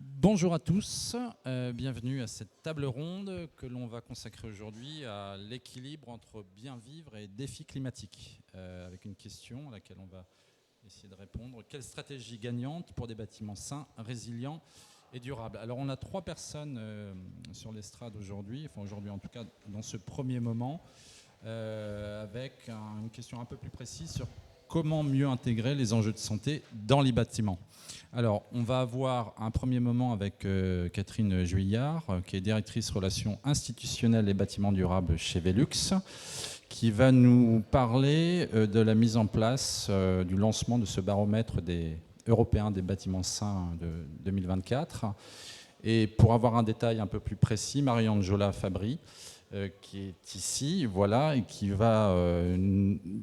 Bonjour à tous, bienvenue à cette table ronde que l'on va consacrer aujourd'hui à l'équilibre entre bien vivre et défis climatiques, avec une question à laquelle on va essayer de répondre. Quelle stratégie gagnante pour des bâtiments sains, résilients et durables? Alors on a 3 personnes sur l'estrade aujourd'hui, enfin aujourd'hui en tout cas dans ce premier moment, avec une question un peu plus précise sur comment mieux intégrer les enjeux de santé dans les bâtiments. Alors, on va avoir un premier moment avec Catherine Juillard, qui est directrice relations institutionnelles et bâtiments durables chez Velux, qui va nous parler de la mise en place du lancement de ce baromètre européen des bâtiments sains de 2024. Et pour avoir un détail un peu plus précis, Marie-Angela Fabry, qui est ici, voilà, et qui va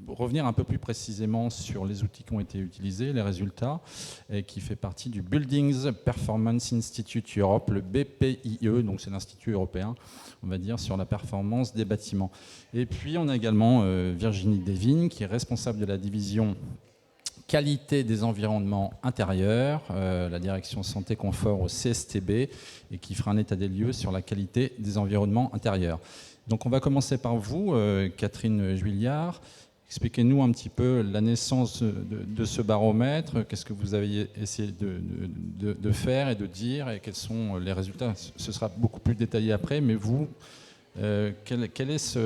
revenir un peu plus précisément sur les outils qui ont été utilisés, les résultats, et qui fait partie du Buildings Performance Institute Europe, le BPIE, donc c'est l'Institut européen, on va dire, sur la performance des bâtiments. Et puis on a également Virginie Devine, qui est responsable de la division qualité des environnements intérieurs, la direction santé confort au CSTB, et qui fera un état des lieux sur la qualité des environnements intérieurs. Donc on va commencer par vous, Catherine Juillard. Expliquez-nous un petit peu la naissance de ce baromètre, qu'est-ce que vous avez essayé de faire et de dire, et quels sont les résultats. Ce sera beaucoup plus détaillé après, mais vous, quel est qu'est-ce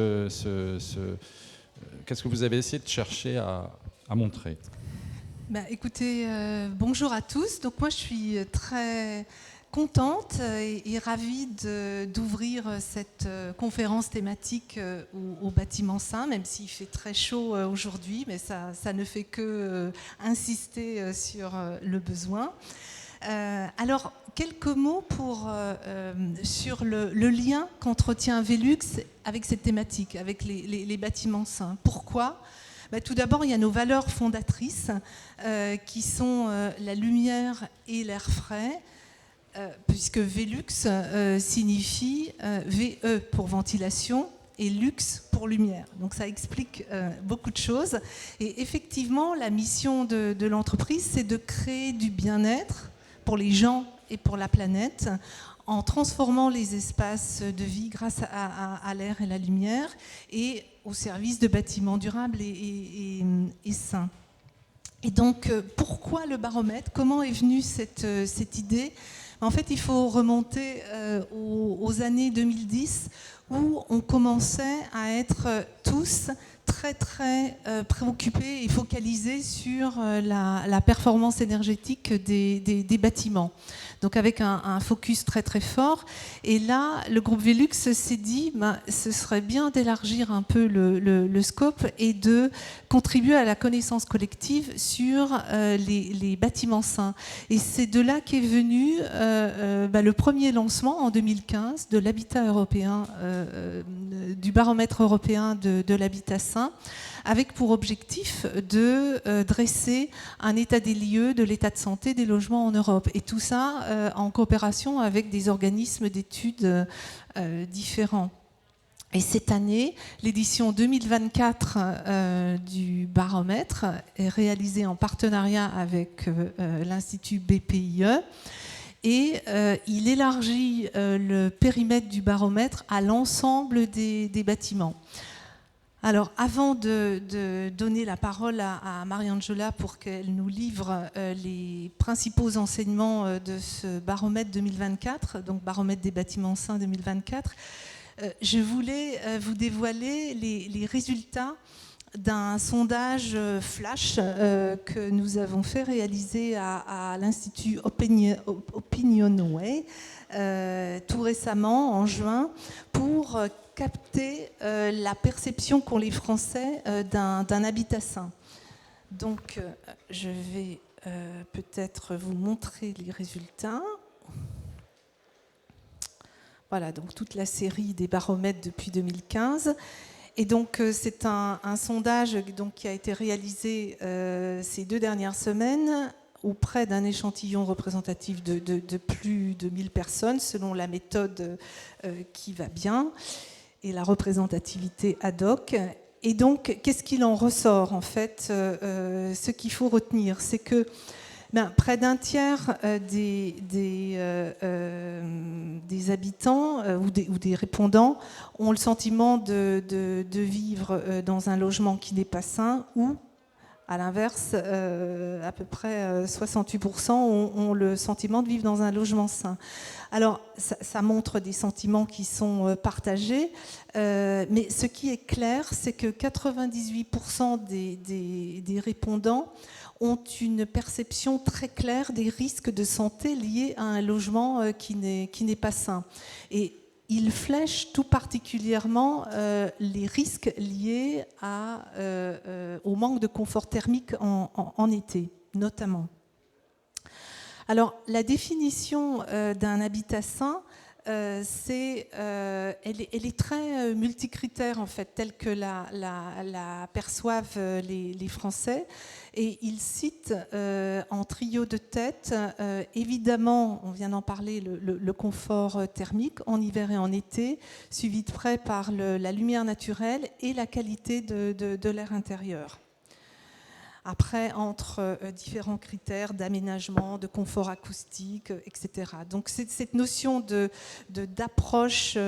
que vous avez essayé de chercher à montrer? Écoutez, bonjour à tous. Donc moi je suis très contente et ravie d'ouvrir cette conférence thématique au bâtiment sain, même s'il fait très chaud aujourd'hui, mais ça ne fait que insister sur le besoin. Alors, quelques mots sur le lien qu'entretient Velux avec cette thématique, avec les bâtiments sains. Pourquoi ? Tout d'abord, il y a nos valeurs fondatrices qui sont la lumière et l'air frais, puisque Velux signifie VE pour ventilation et luxe pour lumière. Donc ça explique beaucoup de choses. Et effectivement, la mission de l'entreprise, c'est de créer du bien-être pour les gens et pour la planète, en transformant les espaces de vie grâce à l'air et la lumière et au service de bâtiments durables et sains. Et donc, pourquoi le baromètre ? Comment est venue cette idée ? En fait, il faut remonter aux années 2010 où on commençait à être tous très très préoccupés et focalisés sur la performance énergétique des bâtiments. Donc avec un focus très très fort. Et là, le groupe Velux s'est dit, ce serait bien d'élargir un peu le scope et de contribuer à la connaissance collective sur les bâtiments sains. Et c'est de là qu'est venu le premier lancement en 2015 de l'habitat européen, du baromètre européen de l'habitat sain, avec pour objectif de dresser un état des lieux de l'état de santé des logements en Europe. Et tout ça en coopération avec des organismes d'études différents. Et cette année, l'édition 2024 du baromètre est réalisée en partenariat avec l'Institut BPIE. Et il élargit le périmètre du baromètre à l'ensemble des bâtiments. Alors, avant de donner la parole à Marie-Angela pour qu'elle nous livre les principaux enseignements de ce baromètre 2024, donc baromètre des bâtiments sains 2024, je voulais vous dévoiler les résultats d'un sondage flash que nous avons fait réaliser à l'Institut Opinionway tout récemment, en juin, pour capter la perception qu'ont les Français d'un habitat sain. Donc, je vais peut-être vous montrer les résultats. Voilà, donc toute la série des baromètres depuis 2015. Et donc, c'est un sondage donc, qui a été réalisé ces 2 dernières semaines auprès d'un échantillon représentatif de plus de 1000 personnes, selon la méthode qui va bien, et la représentativité ad hoc. Et donc, qu'est-ce qu'il en ressort, en fait ? Ce qu'il faut retenir, c'est que Près d'un tiers des habitants ou des répondants ont le sentiment de vivre dans un logement qui n'est pas sain, ou à l'inverse, à peu près 68% ont le sentiment de vivre dans un logement sain. Alors, ça montre des sentiments qui sont partagés, mais ce qui est clair, c'est que 98% des répondants ont une perception très claire des risques de santé liés à un logement qui n'est pas sain. Et il flèche tout particulièrement les risques liés au manque de confort thermique en été, notamment. Alors, la définition d'un habitat sain, elle est très multicritère, en fait, telle que la perçoivent les Français. Et ils citent en trio de tête, évidemment, on vient d'en parler, le confort thermique en hiver et en été, suivi de près par la lumière naturelle et la qualité de l'air intérieur. Après, entre différents critères d'aménagement, de confort acoustique, etc. Donc cette notion d'approche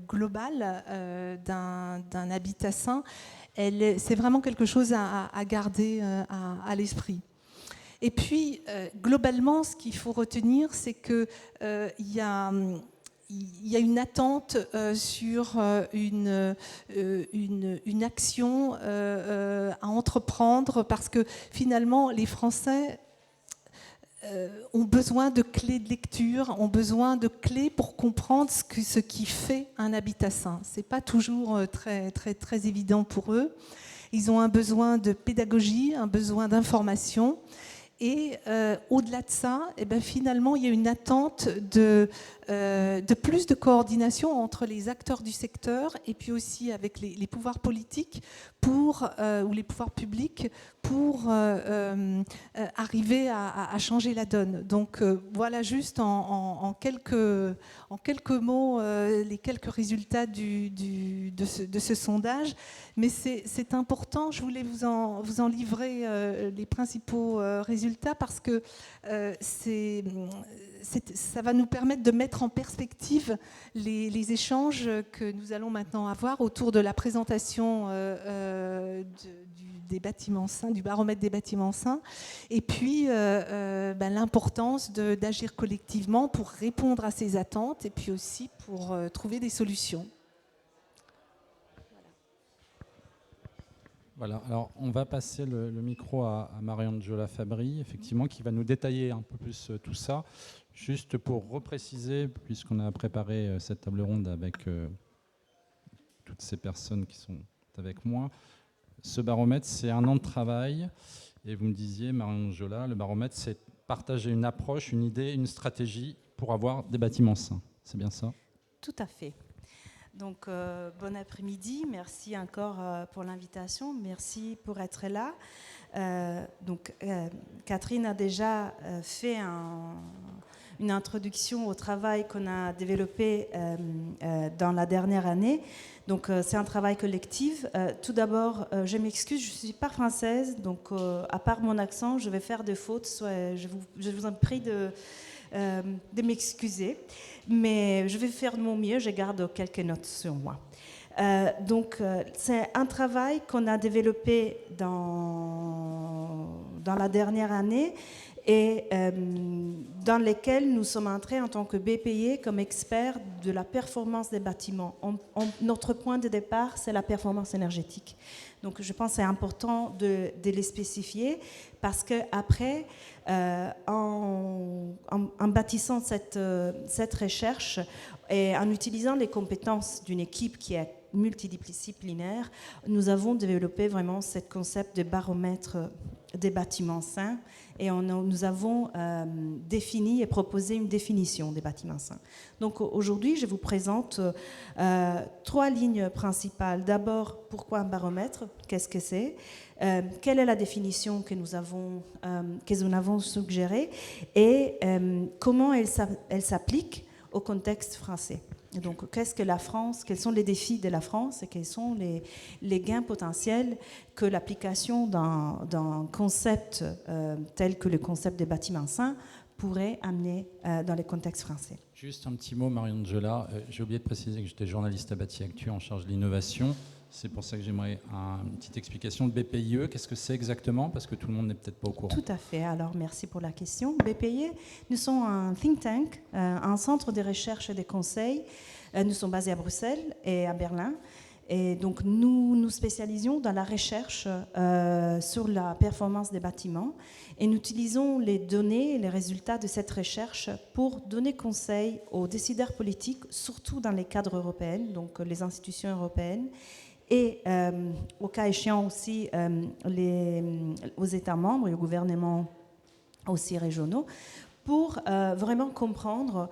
globale d'un habitat sain, c'est vraiment quelque chose à garder à l'esprit. Et puis, globalement, ce qu'il faut retenir, c'est qu'il y a une attente sur une action à entreprendre, parce que finalement, les Français ont besoin de clés de lecture, ont besoin de clés pour comprendre ce qui fait un habitat sain. Ce n'est pas toujours très, très, très évident pour eux. Ils ont un besoin de pédagogie, un besoin d'information. Et au-delà de ça, finalement, il y a une attente de plus de coordination entre les acteurs du secteur et puis aussi avec les pouvoirs politiques ou les pouvoirs publics pour arriver à changer la donne. Donc voilà juste en quelques mots les quelques résultats de ce sondage. Mais c'est important, je voulais vous en livrer les principaux résultats, parce que ça va nous permettre de mettre en perspective les échanges que nous allons maintenant avoir autour de la présentation des bâtiments sains, du baromètre des bâtiments sains, et puis l'importance d'agir collectivement pour répondre à ces attentes et puis aussi pour trouver des solutions. Voilà, alors on va passer le micro à Mariangela Fabri, effectivement, qui va nous détailler un peu plus tout ça. Juste pour repréciser, puisqu'on a préparé cette table ronde avec toutes ces personnes qui sont avec moi, ce baromètre, c'est 1 an de travail. Et vous me disiez, Mariangela, le baromètre, c'est partager une approche, une idée, une stratégie pour avoir des bâtiments sains. C'est bien ça ? Tout à fait. Donc, bon après-midi. Merci encore pour l'invitation. Merci pour être là. Catherine a déjà fait une introduction au travail qu'on a développé dans la dernière année. Donc, c'est un travail collectif. Tout d'abord, je m'excuse, je ne suis pas française. Donc, à part mon accent, je vais faire des fautes. Je vous en prie de m'excuser. Mais je vais faire de mon mieux. Je garde quelques notes sur moi. C'est un travail qu'on a développé dans la dernière année et dans lequel nous sommes entrés en tant que BPI comme experts de la performance des bâtiments. Notre point de départ, c'est la performance énergétique. Donc, je pense que c'est important de les spécifier, parce qu'après, en bâtissant cette recherche et en utilisant les compétences d'une équipe qui est multidisciplinaire, nous avons développé vraiment ce concept de baromètre des bâtiments sains, et nous avons défini et proposé une définition des bâtiments sains. Donc aujourd'hui, je vous présente 3 lignes principales. D'abord, pourquoi un baromètre? Qu'est-ce que c'est? Quelle est la définition que nous avons suggérée, et comment elle s'applique au contexte français. Et donc, qu'est-ce que la France, quels sont les défis de la France et quels sont les gains potentiels que l'application d'un concept tel que le concept des bâtiments sains pourrait amener dans les contextes français. Juste un petit mot, Marie-Angela. J'ai oublié de préciser que j'étais journaliste à Bâti Actu en charge de l'innovation. C'est pour ça que j'aimerais une petite explication de BPIE. Qu'est-ce que c'est exactement? Parce que tout le monde n'est peut-être pas au courant. Tout à fait. Alors, merci pour la question. BPIE, nous sommes un think tank, un centre de recherche et de conseil. Nous sommes basés à Bruxelles et à Berlin. Et donc, nous nous spécialisons dans la recherche sur la performance des bâtiments et nous utilisons les données et les résultats de cette recherche pour donner conseil aux décideurs politiques, surtout dans les cadres européens, donc les institutions européennes, et au cas échéant aussi aux États membres et aux gouvernements aussi régionaux, pour vraiment comprendre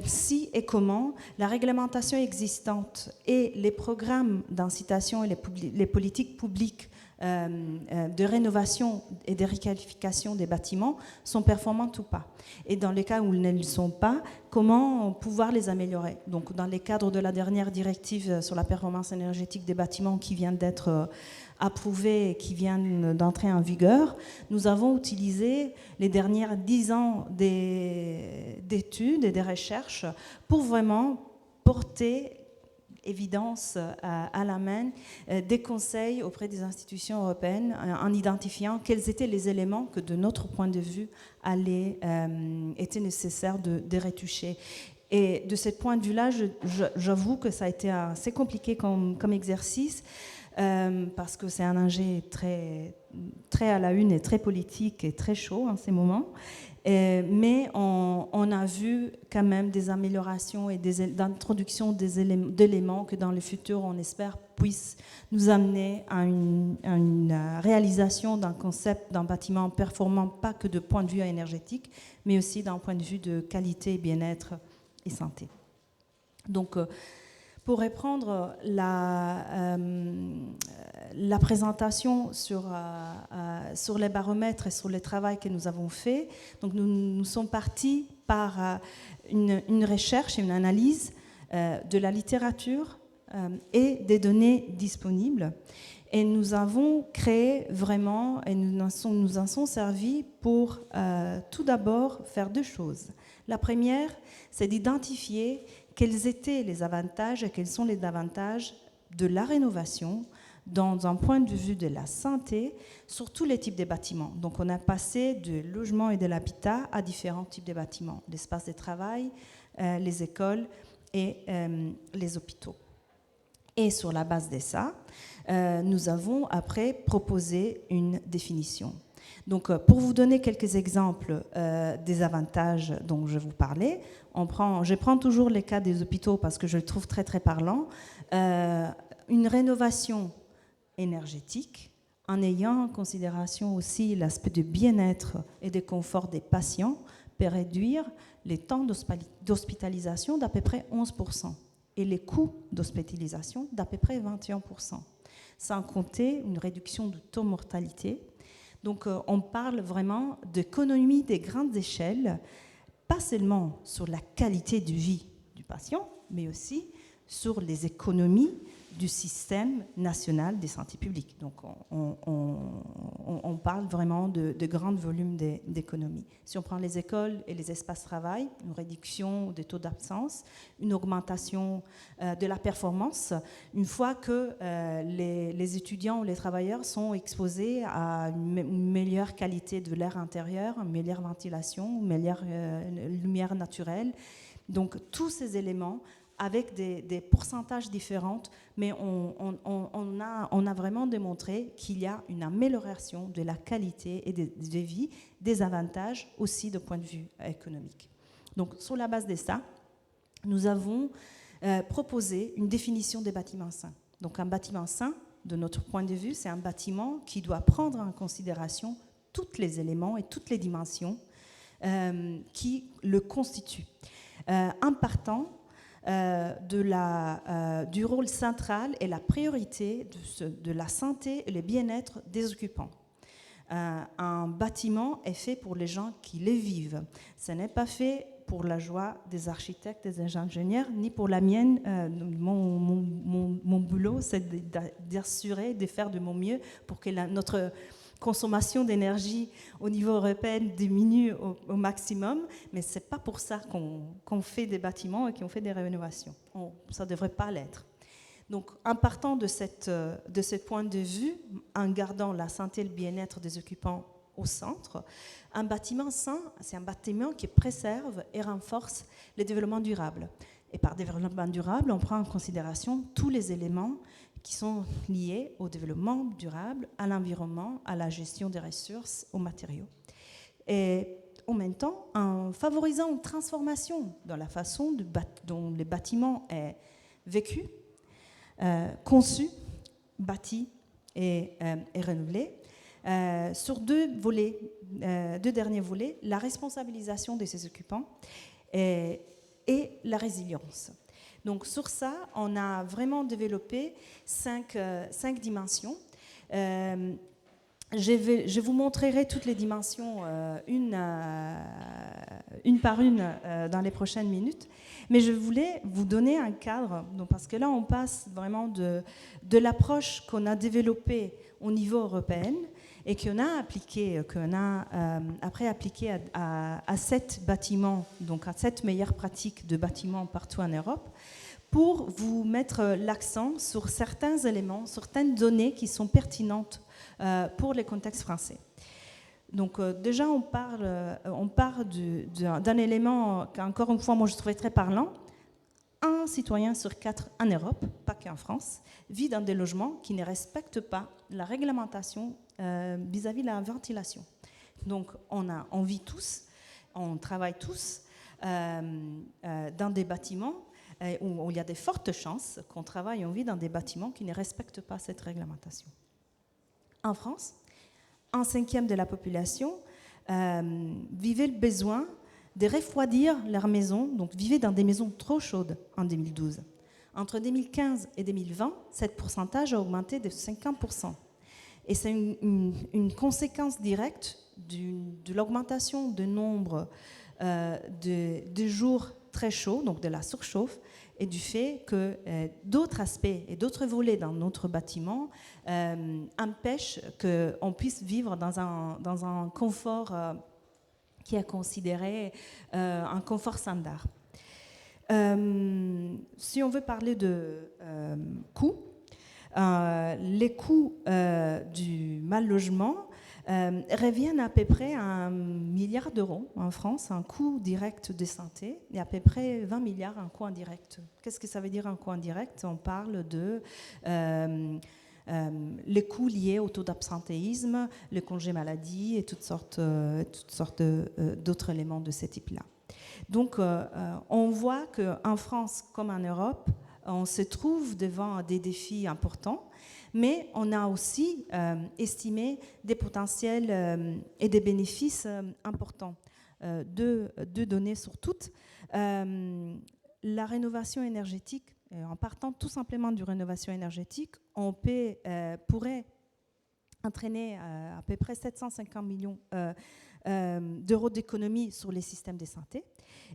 si et comment la réglementation existante et les programmes d'incitation et les politiques publiques de rénovation et de requalification des bâtiments sont performantes ou pas. Et dans les cas où elles ne le sont pas, comment pouvoir les améliorer. Donc, dans les cadres de la dernière directive sur la performance énergétique des bâtiments qui vient d'être approuvée et qui vient d'entrer en vigueur, nous avons utilisé les dernières 10 ans d'études et de recherches pour vraiment porter évidence à la main des conseils auprès des institutions européennes en identifiant quels étaient les éléments que, de notre point de vue, était nécessaire de retoucher. Et de ce point de vue-là, j'avoue que ça a été assez compliqué comme exercice parce que c'est un enjeu très, très à la une et très politique et très chaud en ces moments. Mais on a vu quand même des améliorations et d'introduction d'éléments que dans le futur, on espère, puissent nous amener à une réalisation d'un concept d'un bâtiment performant, pas que de point de vue énergétique, mais aussi d'un point de vue de qualité, bien-être et santé. Donc, pour reprendre la présentation sur les baromètres et sur le travail que nous avons fait, donc nous sommes partis par une recherche et une analyse de la littérature et des données disponibles. Et nous avons créé vraiment, et nous en sommes servis pour tout d'abord faire 2 choses. La première, c'est d'identifier quels étaient les avantages et quels sont les avantages de la rénovation dans un point de vue de la santé sur tous les types de bâtiments. Donc on a passé du logement et de l'habitat à différents types de bâtiments, l'espace de travail, les écoles et les hôpitaux. Et sur la base de ça, nous avons après proposé une définition. Donc, pour vous donner quelques exemples des avantages dont je vous parlais, je prends toujours les cas des hôpitaux parce que je le trouve très, très parlant. Une rénovation énergétique, en ayant en considération aussi l'aspect de bien-être et de confort des patients, peut réduire les temps d'hospitalisation d'à peu près 11% et les coûts d'hospitalisation d'à peu près 21%, sans compter une réduction du taux de mortalité. Donc, on parle vraiment d'économie des grandes échelles, pas seulement sur la qualité de vie du patient, mais aussi sur les économies du système national de santé publique. Donc, on parle vraiment de grands volumes d'économies. Si on prend les écoles et les espaces de travail, une réduction des taux d'absence, une augmentation de la performance, une fois que les étudiants ou les travailleurs sont exposés à une meilleure qualité de l'air intérieur, une meilleure ventilation, une meilleure lumière naturelle. Donc, tous ces éléments avec des pourcentages différents, mais on a vraiment démontré qu'il y a une amélioration de la qualité et de vie, des avantages aussi de point de vue économique. Donc, sur la base de ça, nous avons proposé une définition des bâtiments sains. Donc, un bâtiment sain, de notre point de vue, c'est un bâtiment qui doit prendre en considération tous les éléments et toutes les dimensions qui le constituent. En partant du rôle central et la priorité de la santé et le bien-être des occupants. Un bâtiment est fait pour les gens qui le vivent. Ce n'est pas fait pour la joie des architectes, des ingénieurs, ni pour la mienne. Mon boulot, c'est d'assurer, de faire de mon mieux pour que notre consommation d'énergie au niveau européen diminue au maximum, mais ce n'est pas pour ça qu'on fait des bâtiments et qu'on fait des rénovations. Ça ne devrait pas l'être. Donc, en partant de ce point de vue, en gardant la santé et le bien-être des occupants au centre, un bâtiment sain, c'est un bâtiment qui préserve et renforce le développement durable. Et par développement durable, on prend en considération tous les éléments qui sont liés au développement durable, à l'environnement, à la gestion des ressources, aux matériaux. Et en même temps, en favorisant une transformation dans la façon dont le bâtiment est vécu, conçu, bâti et renouvelé, sur deux derniers volets, la responsabilisation de ses occupants et la résilience. Donc sur ça, on a vraiment développé cinq dimensions. Je vous montrerai toutes les dimensions une par une dans les prochaines minutes, mais je voulais vous donner un cadre, donc parce que là on passe vraiment de l'approche qu'on a développée au niveau européen et qu'on a après appliqué à 7 bâtiments, donc à 7 meilleures pratiques de bâtiments partout en Europe, pour vous mettre l'accent sur certains éléments, certaines données qui sont pertinentes pour les contextes français. Donc déjà, on part d'un élément qu'encore une fois, moi je trouvais très parlant. Un citoyen sur 4 en Europe, pas qu'en France, vit dans des logements qui ne respectent pas la réglementation vis-à-vis de la ventilation. Donc on vit tous, on travaille tous dans des bâtiments où il y a de fortes chances qu'on travaille et on vit dans des bâtiments qui ne respectent pas cette réglementation. En France, 1/5 de la population vivait le besoin de refroidir leur maison, donc vivait dans des maisons trop chaudes en 2012. Entre 2015 et 2020, cet pourcentage a augmenté de 50%. Et c'est une conséquence directe de l'augmentation du nombre de jours très chauds, donc de la surchauffe, et du fait que d'autres aspects et d'autres volets dans notre bâtiment empêchent qu'on puisse vivre dans un confort qui est considéré un confort standard. Si on veut parler de coûts, les coûts du mal logement reviennent à peu près à 1 milliard d'euros en France, un coût direct de santé, et à peu près 20 milliards en coût indirect. Qu'est-ce que ça veut dire un coût indirect ? On parle de les coûts liés au taux d'absentéisme, le congé maladie et toutes sortes d'autres éléments de ce type-là. Donc, on voit qu'en France comme en Europe, on se trouve devant des défis importants, mais on a aussi estimé des potentiels et des bénéfices importants. Deux données sur toutes. La rénovation énergétique, en partant tout simplement du rénovation énergétique, on pourrait entraîner à peu près 750 millions d'euros d'économie sur les systèmes de santé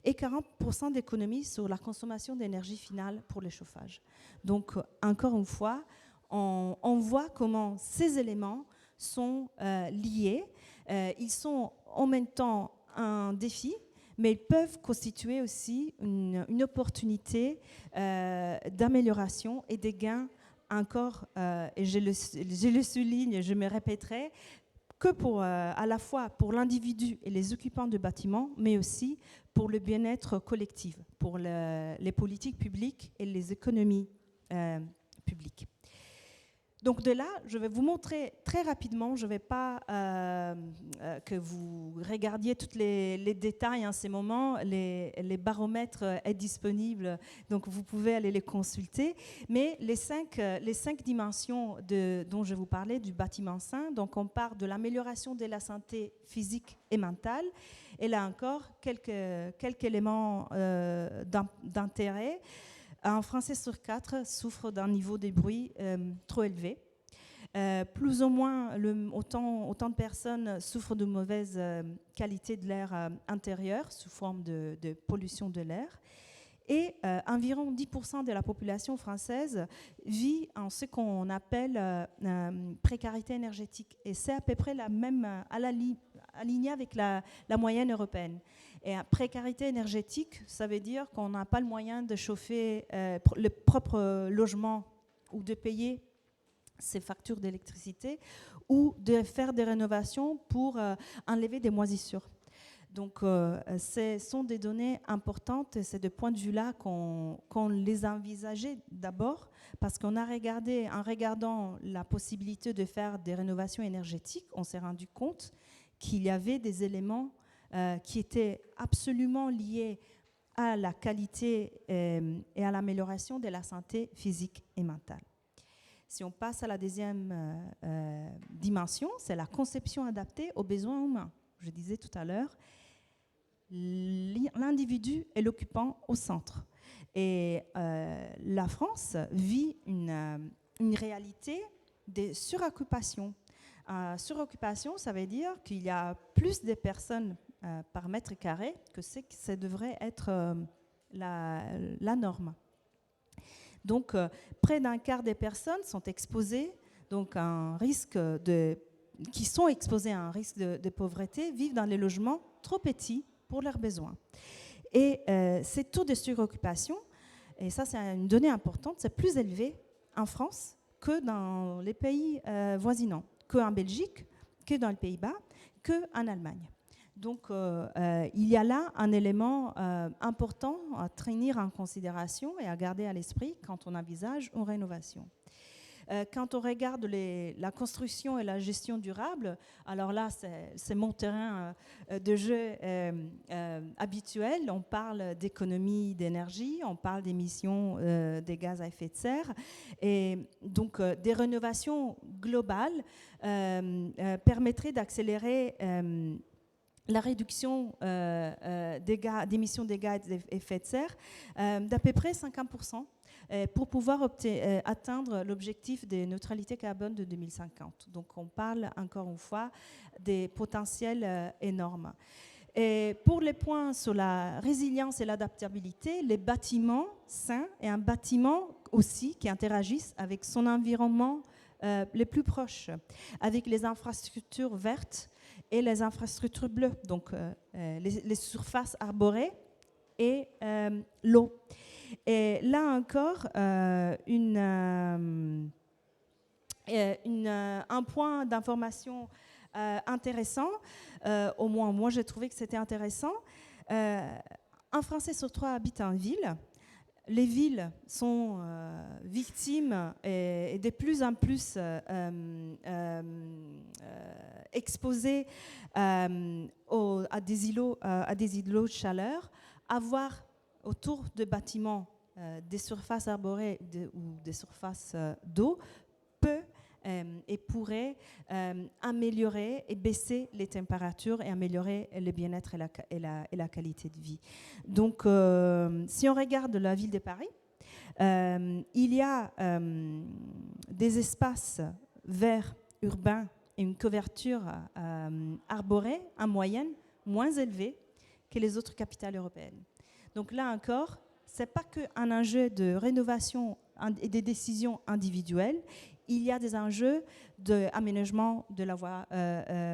et 40% d'économie sur la consommation d'énergie finale pour le chauffage. Donc, encore une fois, on voit comment ces éléments sont liés. Ils sont en même temps un défi, mais ils peuvent constituer aussi une opportunité d'amélioration et de gains encore, et je le souligne, je me répéterai, que à la fois pour l'individu et les occupants de bâtiments, mais aussi pour le bien-être collectif, pour les politiques publiques et les économies publiques. Donc de là, je vais vous montrer très rapidement, je ne vais pas que vous regardiez tous les détails en ces moments, les baromètres sont disponibles, donc vous pouvez aller les consulter, mais les cinq dimensions dont je vous parlais du bâtiment sain, donc on part de l'amélioration de la santé physique et mentale, et là encore, quelques éléments d'intérêt. Un Français sur 4 souffre d'un niveau de bruit trop élevé. Plus ou moins autant de personnes souffrent de mauvaise qualité de l'air intérieur sous forme de pollution de l'air. Et environ 10% de la population française vit en ce qu'on appelle précarité énergétique. Et c'est à peu près la même, alignée avec la moyenne européenne. Et précarité énergétique, ça veut dire qu'on n'a pas le moyen de chauffer le propre logement ou de payer ses factures d'électricité ou de faire des rénovations pour enlever des moisissures. Donc, ce sont des données importantes et c'est de point de vue-là qu'on les a envisagées d'abord parce qu'on a regardé, en regardant la possibilité de faire des rénovations énergétiques, on s'est rendu compte qu'il y avait des éléments qui étaient absolument liés à la qualité et à l'amélioration de la santé physique et mentale. Si on passe à la deuxième dimension, c'est la conception adaptée aux besoins humains. Je disais tout à l'heure, l'individu est l'occupant au centre. Et la France vit une réalité de suroccupation. Suroccupation, ça veut dire qu'il y a plus de personnes par mètre carré que ça devrait être la norme. Donc, près d'un quart des personnes sont exposées donc, à un risque qui sont exposées à un risque de pauvreté, vivent dans les logements trop petits pour leurs besoins. Et ces taux de suroccupation, et ça c'est une donnée importante, c'est plus élevé en France que dans les pays voisinants, qu'en Belgique, que dans les Pays-Bas, qu'en Allemagne. Donc il y a là un élément important à tenir en considération et à garder à l'esprit quand on envisage une rénovation. Quand on regarde la construction et la gestion durable, alors là, c'est mon terrain de jeu habituel. On parle d'économie d'énergie, on parle d'émissions des gaz à effet de serre. Et donc, des rénovations globales permettraient d'accélérer la réduction d'émissions des gaz à effet de serre d'à peu près 50%. Pour pouvoir atteindre l'objectif de neutralité carbone de 2050. Donc on parle encore une fois des potentiels énormes. Et pour les points sur la résilience et l'adaptabilité, les bâtiments sains et un bâtiment aussi qui interagissent avec son environnement les plus proches, avec les infrastructures vertes et les infrastructures bleues, donc les surfaces arborées et l'eau. Et là encore, un point d'information intéressant, au moins moi j'ai trouvé que c'était intéressant. Un Français sur 3 habite en ville. Les villes sont victimes et de plus en plus exposées à des îlots de chaleur. Avoir autour de bâtiments des surfaces arborées ou des surfaces d'eau peut et pourrait améliorer et baisser les températures et améliorer le bien-être et la qualité de vie. Donc, si on regarde la ville de Paris, il y a des espaces verts urbains et une couverture arborée en moyenne moins élevée que les autres capitales européennes. Donc là encore, ce n'est pas qu'un enjeu de rénovation et des décisions individuelles, il y a des enjeux d'aménagement de la voie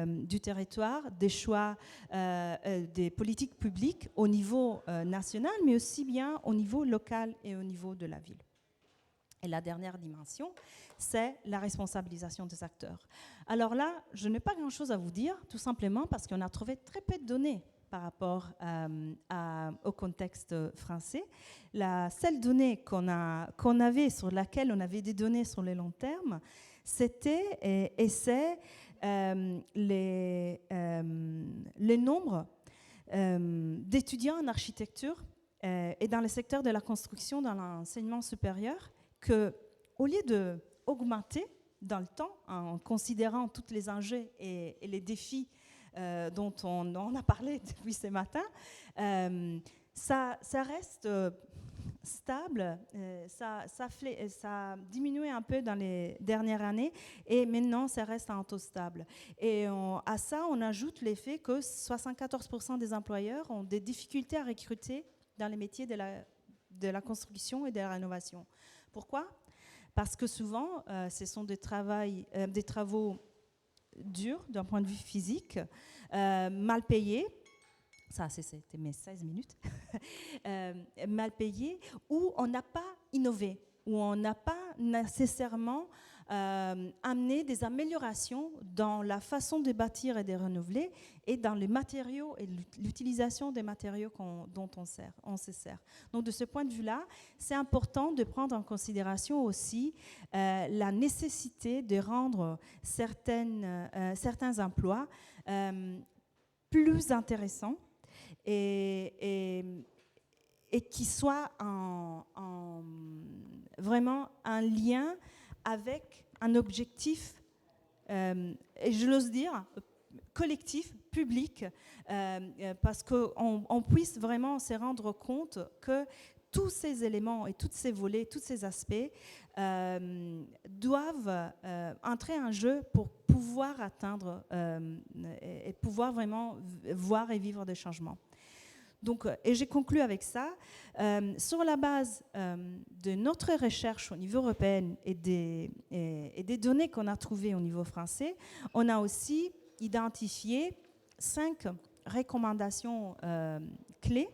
du territoire, des choix des politiques publiques au niveau national, mais aussi bien au niveau local et au niveau de la ville. Et la dernière dimension, c'est la responsabilisation des acteurs. Alors là, je n'ai pas grand-chose à vous dire, tout simplement parce qu'on a trouvé très peu de données par rapport au contexte français. La seule donnée qu'on avait, sur laquelle on avait des données sur le long terme, c'était et c'est le nombre d'étudiants en architecture et dans le secteur de la construction, dans l'enseignement supérieur, qu'au lieu d'augmenter dans le temps, en considérant tous les enjeux et les défis dont on a parlé depuis ce matin, ça reste stable. Ça a diminué un peu dans les dernières années et maintenant ça reste un taux stable. Et à ça, on ajoute l'effet que 74% des employeurs ont des difficultés à recruter dans les métiers de la construction et de la rénovation. Pourquoi ? Parce que souvent, ce sont des travaux durs d'un point de vue physique, mal payés. Ça, c'était mes 16 minutes. Mal payés, où on n'a pas innové, où on n'a pas nécessairement amené des améliorations dans la façon de bâtir et de renouveler et dans les matériaux et l'utilisation des matériaux dont on se sert. Donc de ce point de vue-là, c'est important de prendre en considération aussi la nécessité de rendre certains emplois plus intéressants et qui soit vraiment un lien avec un objectif, et je l'ose dire, collectif, public, parce qu'on puisse vraiment se rendre compte que tous ces éléments et tous ces volets, tous ces aspects doivent entrer en jeu pour pouvoir atteindre et pouvoir vraiment voir et vivre des changements. Donc, et j'ai conclu avec ça. Sur la base de notre recherche au niveau européen et des données qu'on a trouvées au niveau français, on a aussi identifié 5 recommandations clés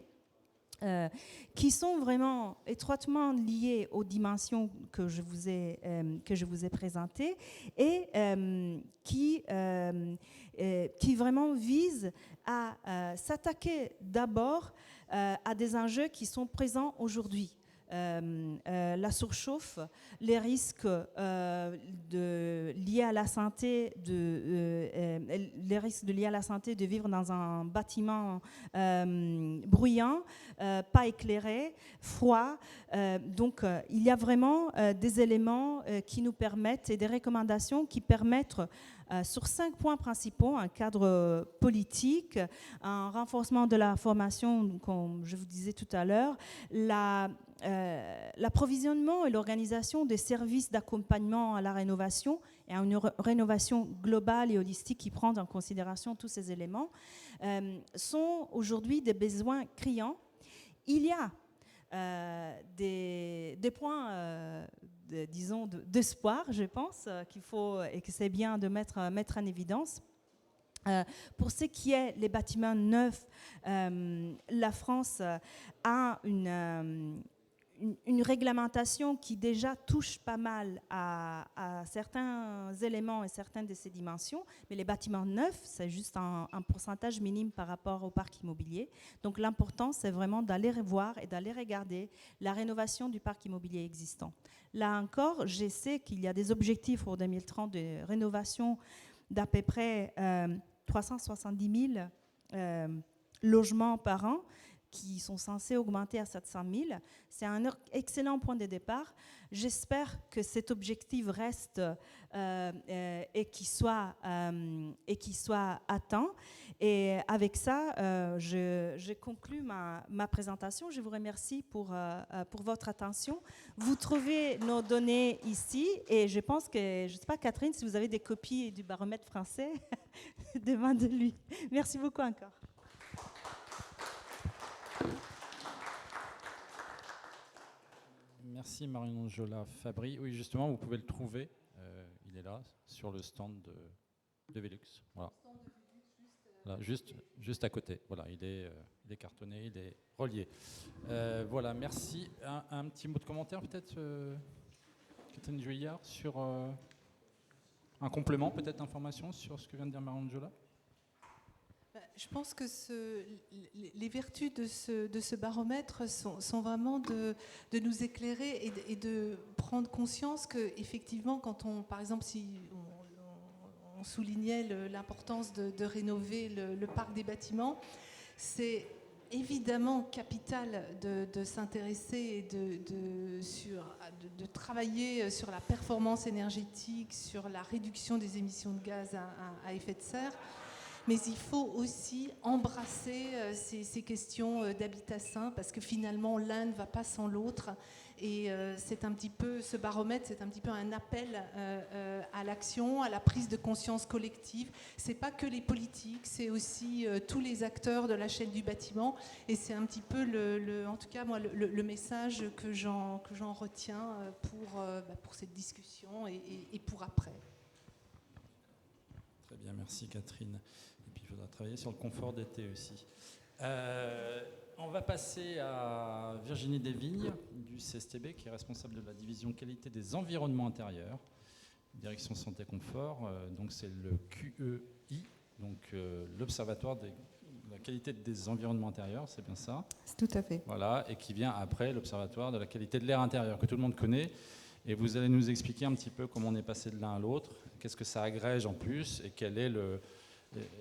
qui sont vraiment étroitement liées aux dimensions que je vous ai présentées et qui vraiment visent à s'attaquer d'abord à des enjeux qui sont présents aujourd'hui. La surchauffe, les risques liés à la santé, de vivre dans un bâtiment bruyant, pas éclairé, froid. Donc, il y a vraiment des éléments qui nous permettent et des recommandations qui permettent sur 5 points principaux, un cadre politique, un renforcement de la formation, comme je vous disais tout à l'heure, l'approvisionnement et l'organisation des services d'accompagnement à la rénovation et à une rénovation globale et holistique qui prend en considération tous ces éléments, sont aujourd'hui des besoins criants. Il y a des points, disons, d'espoir, je pense, qu'il faut et que c'est bien de mettre en évidence. Pour ce qui est les bâtiments neufs, la France a une réglementation qui déjà touche pas mal à certains éléments et certaines de ces dimensions, mais les bâtiments neufs, c'est juste un pourcentage minime par rapport au parc immobilier. Donc l'important, c'est vraiment d'aller revoir et d'aller regarder la rénovation du parc immobilier existant. Là encore, je sais qu'il y a des objectifs pour 2030 de rénovation d'à peu près 370 000 logements par an, qui sont censés augmenter à 700 000. C'est un excellent point de départ. J'espère que cet objectif reste et qu'il soit atteint. Et avec ça, je conclus ma présentation. Je vous remercie pour votre attention. Vous trouvez nos données ici et je pense que, je ne sais pas Catherine, si vous avez des copies du baromètre français, demandez-lui. Merci beaucoup encore. Merci Mariangela Fabry. Oui, justement, vous pouvez le trouver. Il est là, sur le stand de Velux. Voilà. Voilà, juste à côté. Voilà, il est cartonné, il est relié. Voilà, merci. Un petit mot de commentaire peut-être, Catherine Juillard, sur un complément peut-être d'information sur ce que vient de dire Mariangela. Je pense que les vertus de ce baromètre sont vraiment de nous éclairer et de prendre conscience qu'effectivement, par exemple, si on soulignait l'importance de rénover le parc des bâtiments, c'est évidemment capital de s'intéresser et de travailler sur la performance énergétique, sur la réduction des émissions de gaz à effet de serre. mais il faut aussi embrasser ces questions d'habitat sain, parce que finalement l'un ne va pas sans l'autre. Et c'est un petit peu, ce baromètre, c'est un petit peu un appel à l'action, à la prise de conscience collective. C'est pas que les politiques, c'est aussi tous les acteurs de la chaîne du bâtiment. Et c'est un petit peu, en tout cas moi, le message que j'en retiens pour cette discussion et pour après. Très bien, merci Catherine. Et puis il faudra travailler sur le confort d'été aussi. On va passer à Virginie Desvignes du CSTB, qui est responsable de la division qualité des environnements intérieurs, direction santé confort. Donc c'est le QEI, donc l'Observatoire de la qualité des environnements intérieurs, c'est bien ça? C'est tout à fait. Voilà, et qui vient après l'Observatoire de la qualité de l'air intérieur, que tout le monde connaît. Et vous allez nous expliquer un petit peu comment on est passé de l'un à l'autre, qu'est-ce que ça agrège en plus, et quelle est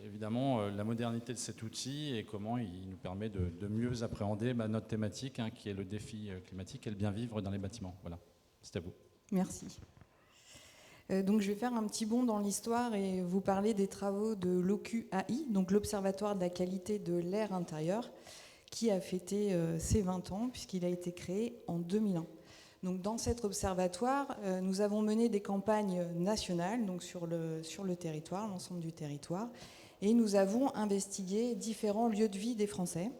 évidemment la modernité de cet outil et comment il nous permet de mieux appréhender notre thématique, qui est le défi climatique et le bien vivre dans les bâtiments. Voilà, c'est à vous. Merci. Donc je vais faire un petit bond dans l'histoire et vous parler des travaux de l'OQAI, donc l'Observatoire de la qualité de l'air intérieur, qui a fêté ses 20 ans puisqu'il a été créé en 2001. Donc dans cet observatoire, nous avons mené des campagnes nationales donc sur le territoire, l'ensemble du territoire, et nous avons investigué différents lieux de vie des Français,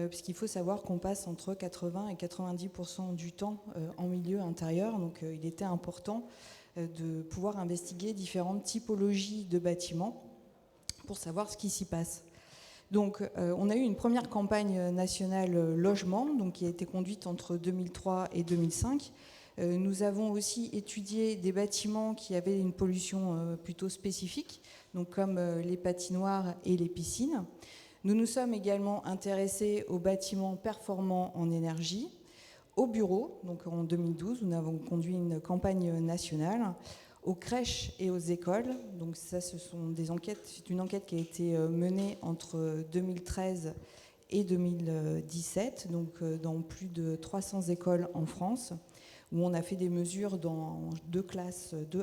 puisqu'il faut savoir qu'on passe entre 80 et 90% du temps en milieu intérieur, donc il était important de pouvoir investiguer différentes typologies de bâtiments pour savoir ce qui s'y passe. Donc, on a eu une première campagne nationale logement, donc, qui a été conduite entre 2003 et 2005. Nous avons aussi étudié des bâtiments qui avaient une pollution plutôt spécifique, donc comme les patinoires et les piscines. Nous nous sommes également intéressés aux bâtiments performants en énergie, aux bureaux, donc en 2012, nous avons conduit une campagne nationale, aux crèches et aux écoles. Donc ça, ce sont des enquêtes. C'est une enquête qui a été menée entre 2013 et 2017, donc dans plus de 300 écoles en France, où on a fait des mesures dans 2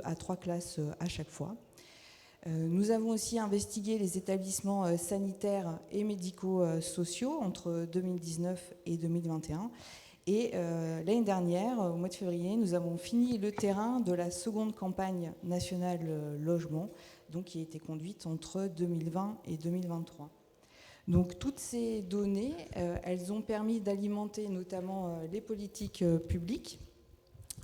à 3 classes à chaque fois. Nous avons aussi investigué les établissements sanitaires et médico-sociaux entre 2019 et 2021. Et l'année dernière, au mois de février, nous avons fini le terrain de la seconde campagne nationale logement, donc qui a été conduite entre 2020 et 2023. Donc toutes ces données, elles ont permis d'alimenter notamment les politiques publiques,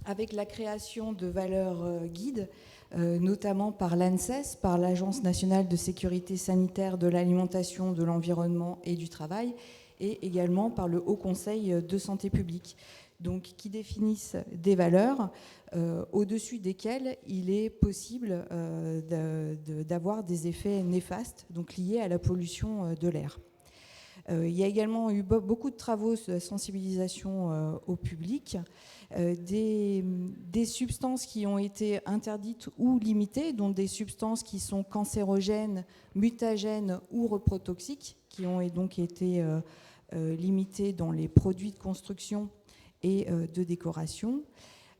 avec la création de valeurs guides, notamment par l'ANSES, par l'Agence nationale de sécurité sanitaire de l'alimentation, de l'environnement et du travail, et également par le Haut Conseil de santé publique, donc qui définissent des valeurs au-dessus desquelles il est possible d'avoir des effets néfastes, donc liés à la pollution de l'air. Il y a également eu beaucoup de travaux de sensibilisation au public, des substances qui ont été interdites ou limitées, dont des substances qui sont cancérogènes, mutagènes ou reprotoxiques, qui ont donc été limitées dans les produits de construction et de décoration.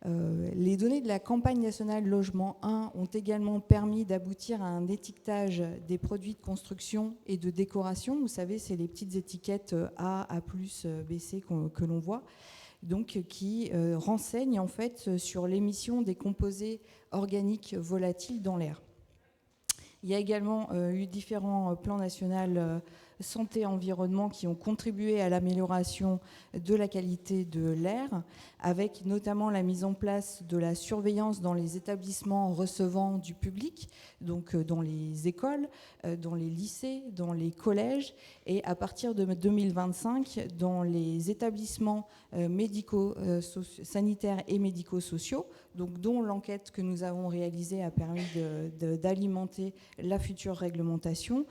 Les données de la campagne nationale logement 1 ont également permis d'aboutir à un étiquetage des produits de construction et de décoration. Vous savez, c'est les petites étiquettes A, A+, B, C que l'on voit, donc qui renseignent en fait sur l'émission des composés organiques volatiles dans l'air. Il y a également eu différents plans nationaux santé-environnement qui ont contribué à l'amélioration de la qualité de l'air, avec notamment la mise en place de la surveillance dans les établissements recevant du public, donc dans les écoles, dans les lycées, dans les collèges, et à partir de 2025, dans les établissements sanitaires et médico-sociaux, donc dont l'enquête que nous avons réalisée a permis d'alimenter la future réglementation,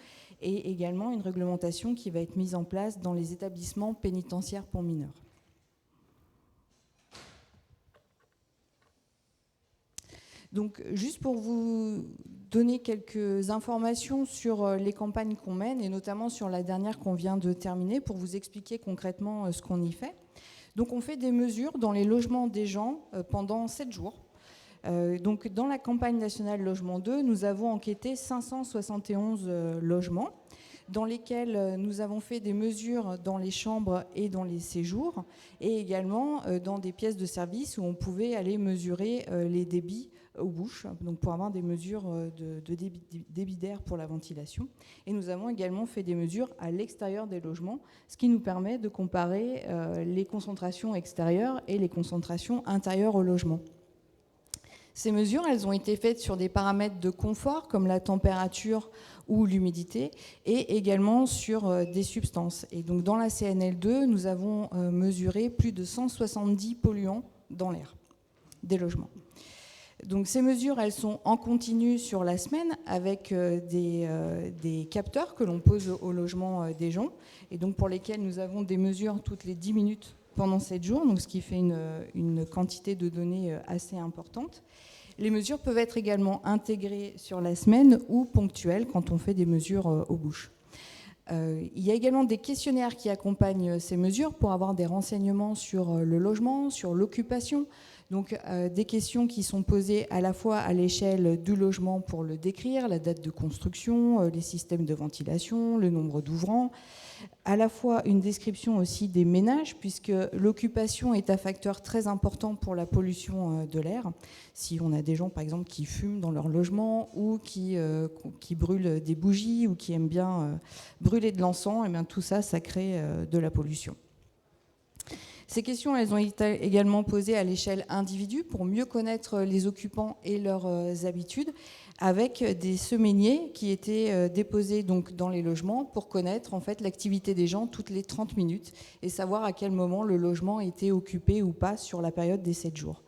et également une réglementation qui va être mise en place dans les établissements pénitentiaires pour mineurs. Donc, juste pour vous donner quelques informations sur les campagnes qu'on mène, et notamment sur la dernière qu'on vient de terminer, pour vous expliquer concrètement ce qu'on y fait. Donc, on fait des mesures dans les logements des gens pendant 7 jours. Donc, dans la campagne nationale Logement 2, nous avons enquêté 571 logements dans lesquels nous avons fait des mesures dans les chambres et dans les séjours, et également dans des pièces de service où on pouvait aller mesurer les débits aux bouches, donc pour avoir des mesures de débit d'air pour la ventilation. Et nous avons également fait des mesures à l'extérieur des logements, ce qui nous permet de comparer les concentrations extérieures et les concentrations intérieures au logement. Ces mesures, elles ont été faites sur des paramètres de confort comme la température ou l'humidité, et également sur des substances. Et donc dans la CNL2, nous avons mesuré plus de 170 polluants dans l'air des logements. Donc ces mesures, elles sont en continu sur la semaine avec des capteurs que l'on pose au logement des gens, et donc pour lesquels nous avons des mesures toutes les 10 minutes pendant 7 jours, donc ce qui fait une quantité de données assez importante. Les mesures peuvent être également intégrées sur la semaine ou ponctuelles quand on fait des mesures aux bouches. Il y a également des questionnaires qui accompagnent ces mesures pour avoir des renseignements sur le logement, sur l'occupation. Donc des questions qui sont posées à la fois à l'échelle du logement pour le décrire, la date de construction, les systèmes de ventilation, le nombre d'ouvrants, à la fois une description aussi des ménages, puisque l'occupation est un facteur très important pour la pollution de l'air. Si on a des gens, par exemple, qui fument dans leur logement ou qui brûlent des bougies ou qui aiment bien brûler de l'encens, et bien tout ça, ça crée de la pollution. Ces questions, elles ont été également posées à l'échelle individu pour mieux connaître les occupants et leurs habitudes, avec des semainiers qui étaient déposés donc dans les logements pour connaître en fait l'activité des gens toutes les 30 minutes et savoir à quel moment le logement était occupé ou pas sur la période des 7 jours.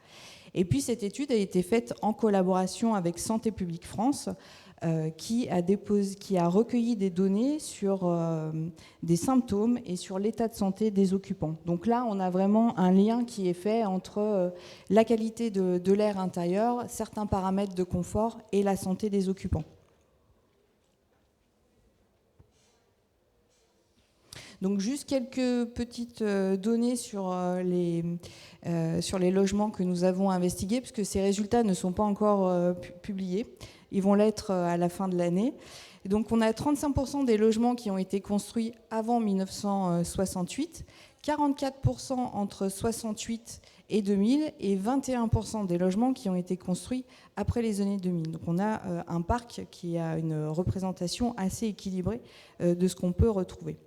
Et puis cette étude a été faite en collaboration avec Santé publique France, qui a recueilli des données sur des symptômes et sur l'état de santé des occupants. Donc là, on a vraiment un lien qui est fait entre la qualité de l'air intérieur, certains paramètres de confort et la santé des occupants. Donc juste quelques petites données sur les logements que nous avons investigués, puisque ces résultats ne sont pas encore publiés. Ils vont l'être à la fin de l'année. Donc on a 35% des logements qui ont été construits avant 1968, 44% entre 68 et 2000 et 21% des logements qui ont été construits après les années 2000. Donc on a un parc qui a une représentation assez équilibrée de ce qu'on peut retrouver.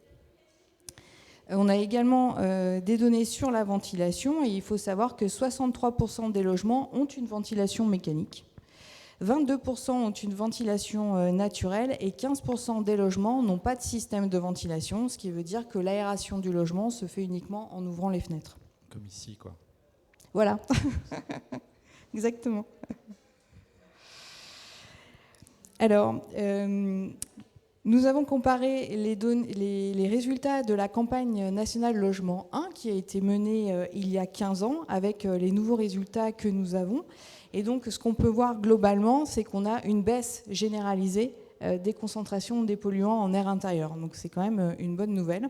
On a également des données sur la ventilation, et il faut savoir que 63% des logements ont une ventilation mécanique, 22% ont une ventilation naturelle et 15% des logements n'ont pas de système de ventilation, ce qui veut dire que l'aération du logement se fait uniquement en ouvrant les fenêtres. Comme ici, quoi. Voilà, exactement. Alors, nous avons comparé les résultats de la campagne nationale Logement 1 qui a été menée il y a 15 ans avec les nouveaux résultats que nous avons. Et donc, ce qu'on peut voir globalement, c'est qu'on a une baisse généralisée des concentrations des polluants en air intérieur. Donc, c'est quand même une bonne nouvelle.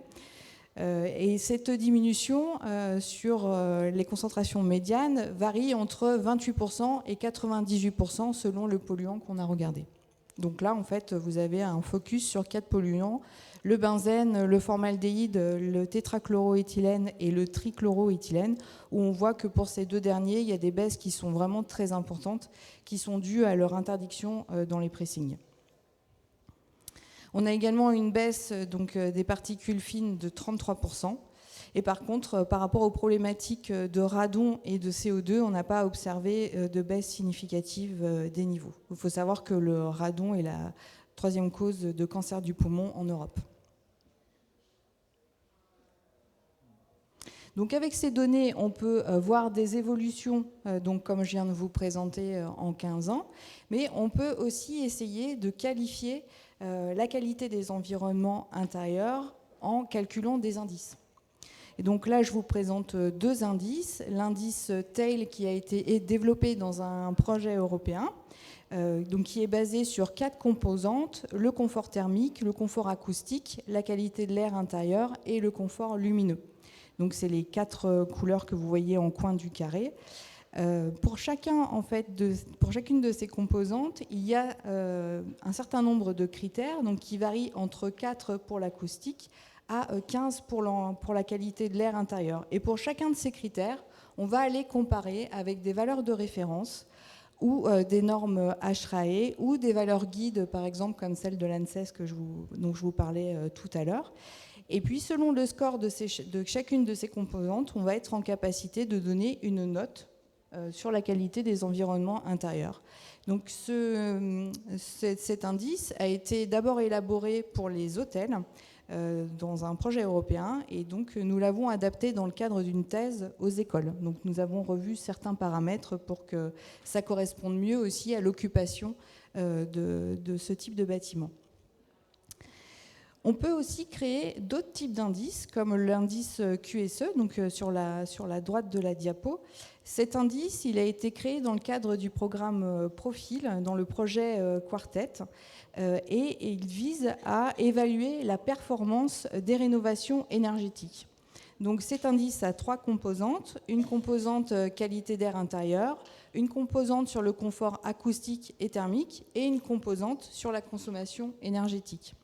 Et cette diminution sur les concentrations médianes varie entre 28% et 98% selon le polluant qu'on a regardé. Donc là, en fait, vous avez un focus sur 4 polluants, le benzène, le formaldéhyde, le tétrachloroéthylène et le trichloroéthylène, où on voit que pour ces 2 derniers, il y a des baisses qui sont vraiment très importantes, qui sont dues à leur interdiction dans les pressings. On a également une baisse donc, des particules fines de 33%. Et par contre, par rapport aux problématiques de radon et de CO2, on n'a pas observé de baisse significative des niveaux. Il faut savoir que le radon est la 3e cause de cancer du poumon en Europe. Donc avec ces données, on peut voir des évolutions, donc comme je viens de vous présenter en 15 ans, mais on peut aussi essayer de qualifier la qualité des environnements intérieurs en calculant des indices. Et donc là, je vous présente 2 indices. L'indice TAIL qui a été développé dans un projet européen, donc qui est basé sur 4 composantes, le confort thermique, le confort acoustique, la qualité de l'air intérieur et le confort lumineux. Donc c'est les 4 couleurs que vous voyez en coin du carré. Pour chacune de ces composantes, il y a un certain nombre de critères donc, qui varient entre 4 pour l'acoustique à 15 pour la qualité de l'air intérieur. Et pour chacun de ces critères, on va aller comparer avec des valeurs de référence ou des normes HRAE ou des valeurs guides, par exemple comme celle de l'ANSES dont je vous parlais tout à l'heure. Et puis, selon le score de chacune de ces composantes, on va être en capacité de donner une note sur la qualité des environnements intérieurs. Donc, cet indice a été d'abord élaboré pour les hôtels dans un projet européen, et donc nous l'avons adapté dans le cadre d'une thèse aux écoles. Donc, nous avons revu certains paramètres pour que ça corresponde mieux aussi à l'occupation de ce type de bâtiment. On peut aussi créer d'autres types d'indices, comme l'indice QSE, donc sur la droite de la diapo. Cet indice, il a été créé dans le cadre du programme Profil, dans le projet Quartet, et il vise à évaluer la performance des rénovations énergétiques. Donc cet indice a 3 composantes, une composante qualité d'air intérieur, une composante sur le confort acoustique et thermique, et une composante sur la consommation énergétique.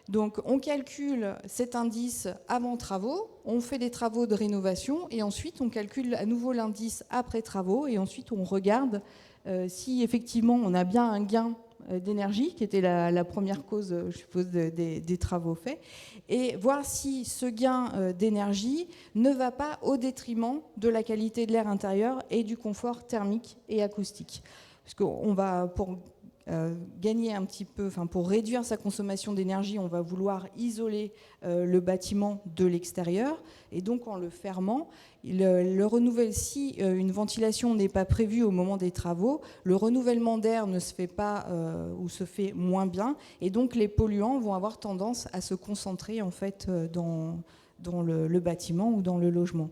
Donc on calcule cet indice avant travaux, on fait des travaux de rénovation et ensuite on calcule à nouveau l'indice après travaux et ensuite on regarde si effectivement on a bien un gain d'énergie, qui était la première cause, je suppose, des travaux faits, et voir si ce gain d'énergie ne va pas au détriment de la qualité de l'air intérieur et du confort thermique et acoustique. Parce qu'on va, pour gagner un petit peu, pour réduire sa consommation d'énergie, on va vouloir isoler le bâtiment de l'extérieur, et donc en le fermant, le renouvellement, si une ventilation n'est pas prévue au moment des travaux, le renouvellement d'air ne se fait pas ou se fait moins bien, et donc les polluants vont avoir tendance à se concentrer en fait dans le bâtiment ou dans le logement.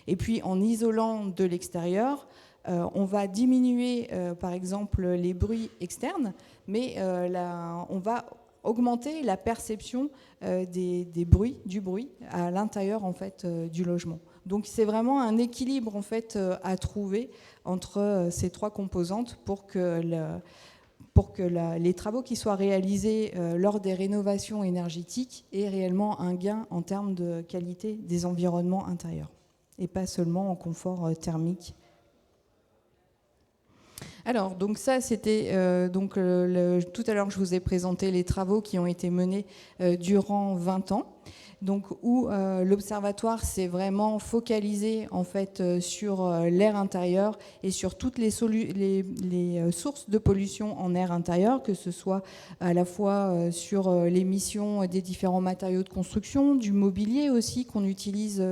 Et puis en isolant de l'extérieur, on va diminuer, par exemple, les bruits externes, mais on va augmenter la perception du bruit à l'intérieur en fait, du logement. Donc c'est vraiment un équilibre en fait, à trouver entre ces 3 composantes pour que les travaux qui soient réalisés lors des rénovations énergétiques aient réellement un gain en termes de qualité des environnements intérieurs, et pas seulement en confort thermique. Alors, donc ça, c'était tout à l'heure, je vous ai présenté les travaux qui ont été menés durant 20 ans, donc où l'observatoire s'est vraiment focalisé en fait sur l'air intérieur et sur toutes les sources de pollution en air intérieur, que ce soit à la fois sur l'émission des différents matériaux de construction, du mobilier aussi qu'on utilise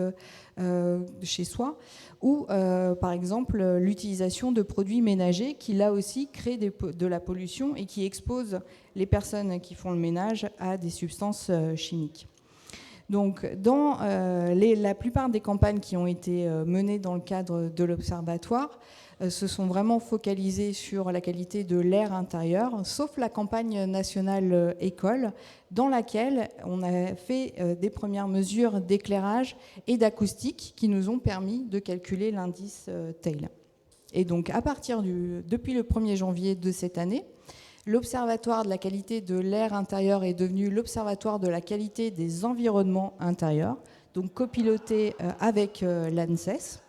chez soi, ou par exemple l'utilisation de produits ménagers qui là aussi créent de la pollution et qui exposent les personnes qui font le ménage à des substances chimiques. Donc dans la plupart des campagnes qui ont été menées dans le cadre de l'Observatoire se sont vraiment focalisées sur la qualité de l'air intérieur, sauf la campagne nationale école, dans laquelle on a fait des premières mesures d'éclairage et d'acoustique qui nous ont permis de calculer l'indice TAIL. Et donc depuis le 1er janvier de cette année, l'Observatoire de la qualité de l'air intérieur est devenu l'Observatoire de la qualité des environnements intérieurs, donc copiloté avec l'ANSES.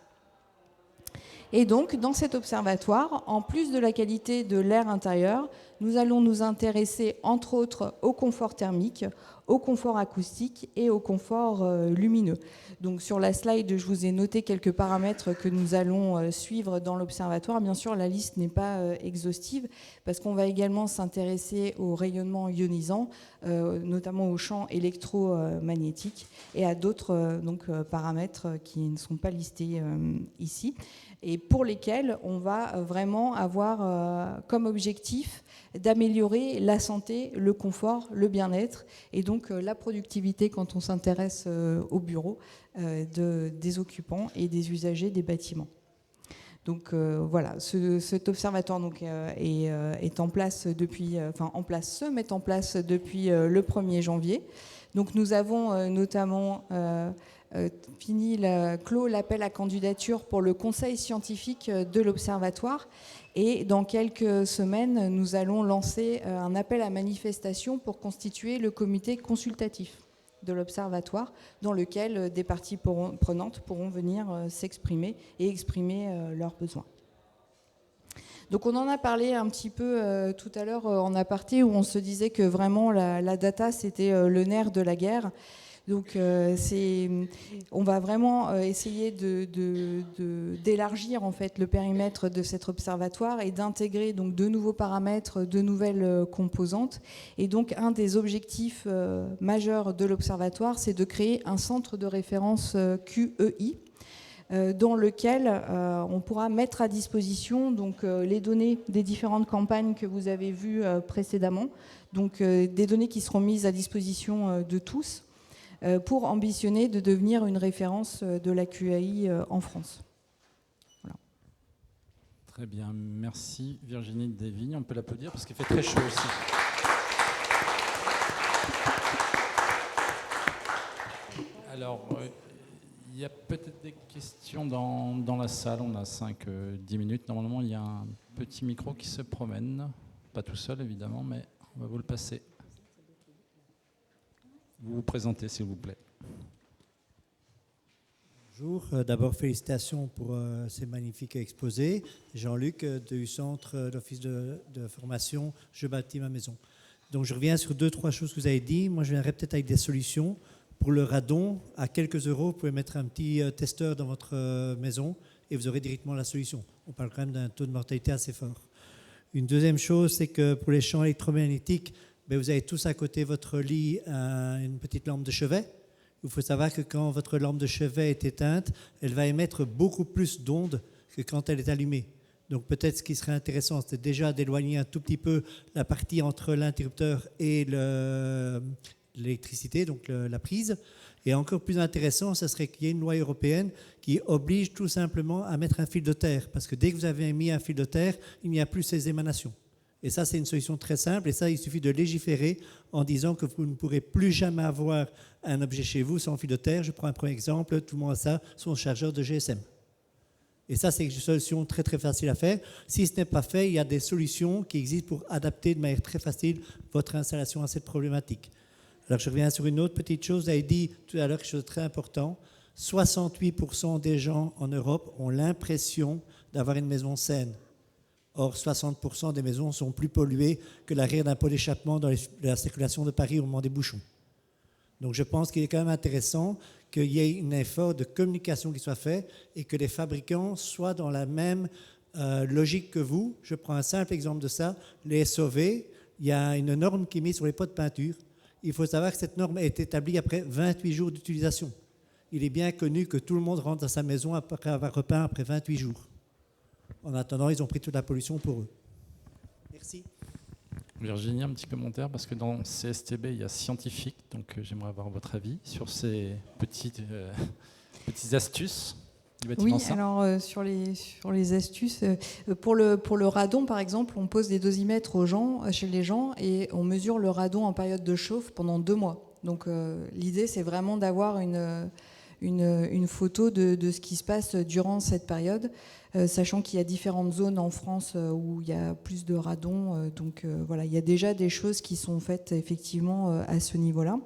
Et donc, dans cet observatoire, en plus de la qualité de l'air intérieur, nous allons nous intéresser, entre autres, au confort thermique, au confort acoustique et au confort lumineux. Donc, sur la slide, je vous ai noté quelques paramètres que nous allons suivre dans l'observatoire. Bien sûr, la liste n'est pas exhaustive, parce qu'on va également s'intéresser au rayonnement ionisant, notamment aux champs électromagnétiques, et à d'autres paramètres qui ne sont pas listés ici, et pour lesquels on va vraiment avoir comme objectif d'améliorer la santé, le confort, le bien-être et donc la productivité quand on s'intéresse au bureau des occupants et des usagers des bâtiments. Donc voilà, cet observatoire donc, est en place depuis, se met en place depuis le 1er janvier. Donc nous avons notamment clos l'appel à candidature pour le conseil scientifique de l'Observatoire. Et dans quelques semaines, nous allons lancer un appel à manifestation pour constituer le comité consultatif de l'Observatoire, dans lequel des parties prenantes pourront venir s'exprimer et exprimer leurs besoins. Donc on en a parlé un petit peu tout à l'heure en aparté, où on se disait que vraiment la data, c'était le nerf de la guerre. Donc on va vraiment essayer d'élargir en fait le périmètre de cet observatoire et d'intégrer donc de nouveaux paramètres, de nouvelles composantes. Et donc un des objectifs majeurs de l'observatoire, c'est de créer un centre de référence QEI, dans lequel on pourra mettre à disposition donc, les données des différentes campagnes que vous avez vues précédemment, donc des données qui seront mises à disposition de tous, pour ambitionner de devenir une référence de la QAI en France. Voilà. Très bien, merci Virginie Desvignes. On peut l'applaudir parce qu'il fait très chaud aussi. Alors, il y a peut-être des questions dans la salle. On a 5-10 minutes. Normalement, il y a un petit micro qui se promène. Pas tout seul, évidemment, mais on va vous le passer. Vous vous présentez, s'il vous plaît. Bonjour. D'abord, félicitations pour ces magnifiques exposés. Jean-Luc du centre d'office de formation Je bâtis ma maison. Donc, je reviens sur 2-3 choses que vous avez dit. Moi, je viendrai peut-être avec des solutions. Pour le radon, à quelques euros, vous pouvez mettre un petit testeur dans votre maison et vous aurez directement la solution. On parle quand même d'un taux de mortalité assez fort. Une deuxième chose, c'est que pour les champs électromagnétiques, vous avez tous à côté de votre lit une petite lampe de chevet. Il faut savoir que quand votre lampe de chevet est éteinte, elle va émettre beaucoup plus d'ondes que quand elle est allumée. Donc peut-être ce qui serait intéressant, c'est déjà d'éloigner un tout petit peu la partie entre l'interrupteur et l'électricité, donc la prise. Et encore plus intéressant, ce serait qu'il y ait une loi européenne qui oblige tout simplement à mettre un fil de terre. Parce que dès que vous avez mis un fil de terre, il n'y a plus ces émanations. Et ça, c'est une solution très simple. Et ça, il suffit de légiférer en disant que vous ne pourrez plus jamais avoir un objet chez vous sans fil de terre. Je prends un premier exemple. Tout le monde a ça, son chargeur de GSM. Et ça, c'est une solution très, très facile à faire. Si ce n'est pas fait, il y a des solutions qui existent pour adapter de manière très facile votre installation à cette problématique. Alors, je reviens sur une autre petite chose. Vous avez dit tout à l'heure quelque chose de très important. 68% des gens en Europe ont l'impression d'avoir une maison saine. Or, 60% des maisons sont plus polluées que l'arrière d'un pot d'échappement dans la circulation de Paris au moment des bouchons. Donc, je pense qu'il est quand même intéressant qu'il y ait un effort de communication qui soit fait et que les fabricants soient dans la même logique que vous. Je prends un simple exemple de ça. Les SOV, il y a une norme qui est mise sur les pots de peinture. Il faut savoir que cette norme est établie après 28 jours d'utilisation. Il est bien connu que tout le monde rentre dans sa maison après avoir repeint après 28 jours. En attendant, ils ont pris toute la pollution pour eux. Merci. Virginie, un petit commentaire, parce que dans CSTB, il y a scientifique, donc j'aimerais avoir votre avis sur ces petites astuces du bâtiment sain. Alors sur les astuces, pour le radon, par exemple, on pose des dosimètres chez les gens et on mesure le radon en période de chauffe pendant 2 mois. Donc l'idée, c'est vraiment d'avoir une photo de ce qui se passe durant cette période, sachant qu'il y a différentes zones en France où il y a plus de radon. Donc voilà, il y a déjà des choses qui sont faites effectivement à ce niveau-là.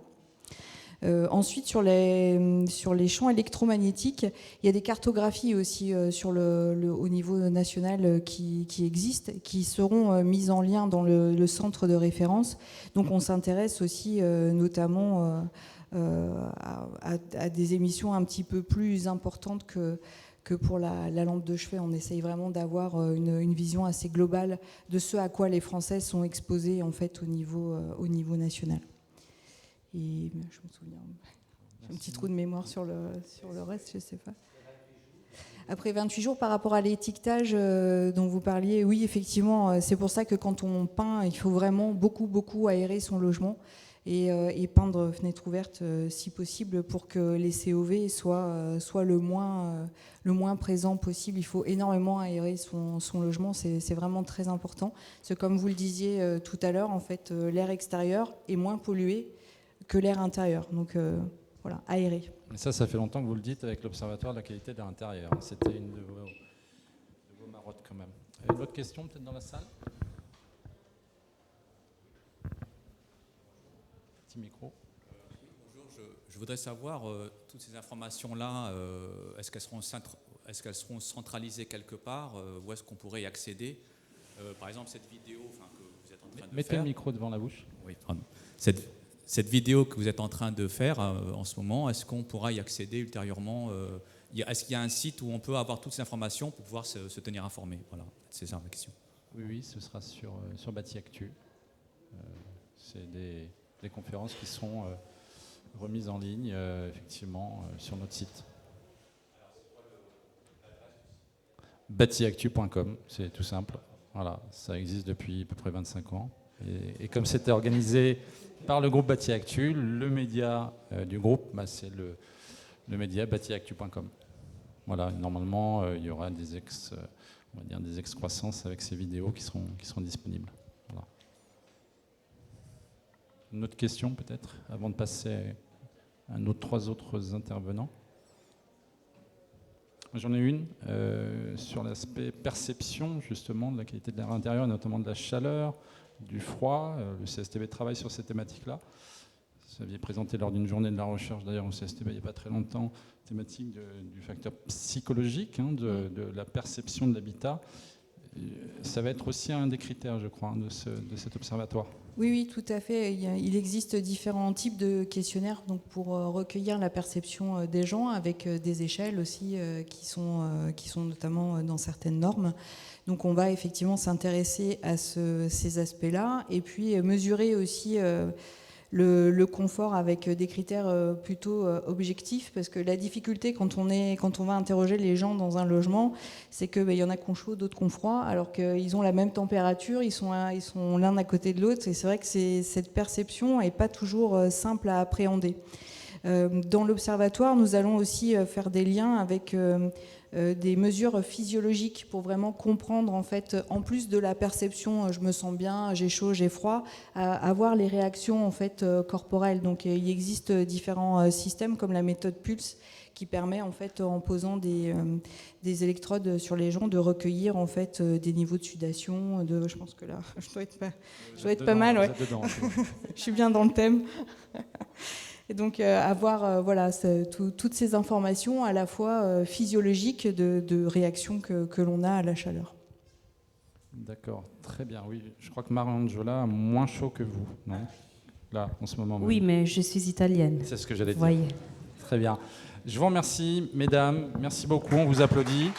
Ensuite, sur les champs électromagnétiques, il y a des cartographies aussi au niveau national qui existent, qui seront mises en lien dans le centre de référence. Donc on s'intéresse aussi notamment à des émissions un petit peu plus importantes que pour la lampe de chevet. On essaye vraiment d'avoir une vision assez globale de ce à quoi les Français sont exposés en fait au niveau national. Et je me souviens, j'ai un petit trou de mémoire sur le reste, je ne sais pas. Après 28 jours, par rapport à l'étiquetage dont vous parliez, oui, effectivement, c'est pour ça que quand on peint, il faut vraiment beaucoup aérer son logement et peindre fenêtre ouverte si possible pour que les COV soient le moins présent possible. Il faut énormément aérer son logement, c'est vraiment très important. C'est comme vous le disiez tout à l'heure, en fait, l'air extérieur est moins pollué que l'air intérieur. Donc voilà, aérer. Et ça fait longtemps que vous le dites avec l'Observatoire de la qualité de l'intérieur. C'était une de vos marottes quand même. Une autre question peut-être dans la salle? Petit micro. Bonjour, je voudrais savoir, toutes ces informations-là, est-ce qu'elles seront centralisées quelque part, ou est-ce qu'on pourrait y accéder? Par exemple, cette vidéo que vous êtes en train de faire... Mettez le micro devant la bouche. Oui, pardon. Cette vidéo que vous êtes en train de faire en ce moment, est-ce qu'on pourra y accéder ultérieurement? Est-ce qu'il y a un site où on peut avoir toutes ces informations pour pouvoir se tenir informé? Voilà, c'est ça ma question. Oui, ce sera sur Bâti Actu. C'est des conférences qui sont remises en ligne, effectivement, sur notre site. batiactu.com, c'est tout simple. Voilà, ça existe depuis à peu près 25 ans. Et comme c'était organisé par le groupe Bâti Actu, le média du groupe, c'est le média batiactu.com. Voilà, normalement, il y aura des excroissances avec ces vidéos qui seront disponibles. Voilà. Une autre question peut-être, avant de passer à trois autres intervenants. J'en ai une sur l'aspect perception justement de la qualité de l'air intérieur, notamment de la chaleur, du froid. Le CSTB travaille sur ces thématiques-là. Vous aviez présenté lors d'une journée de la recherche, d'ailleurs au CSTB il n'y a pas très longtemps, thématique du facteur psychologique, de la perception de l'habitat. Ça va être aussi un des critères, je crois, de cet observatoire. Oui, tout à fait. Il existe différents types de questionnaires donc pour recueillir la perception des gens, avec des échelles aussi qui sont notamment dans certaines normes. Donc on va effectivement s'intéresser à ces aspects-là et puis mesurer aussi le confort avec des critères plutôt objectifs, parce que la difficulté quand on va interroger les gens dans un logement, c'est que y en a qui ont chaud, d'autres qui ont froid, alors qu'ils ont la même température, ils sont l'un à côté de l'autre, et c'est vrai que cette perception n'est pas toujours simple à appréhender. Dans l'observatoire, nous allons aussi faire des liens avec des mesures physiologiques pour vraiment comprendre, en fait, en plus de la perception, je me sens bien, j'ai chaud, j'ai froid, avoir les réactions en fait corporelles. Donc il existe différents systèmes comme la méthode Pulse qui permet en fait, en posant des électrodes sur les gens, de recueillir en fait des niveaux de sudation. Je pense que là, je dois être pas mal. Ouais. Je suis bien dans le thème. Et donc avoir toutes ces informations à la fois physiologiques de réactions que l'on a à la chaleur. D'accord, très bien. Oui, je crois que Mariangela a moins chaud que vous, non? Là, en ce moment même. Oui, mais je suis italienne. C'est ce que j'allais dire. Voyez. Très bien. Je vous remercie, mesdames. Merci beaucoup. On vous applaudit.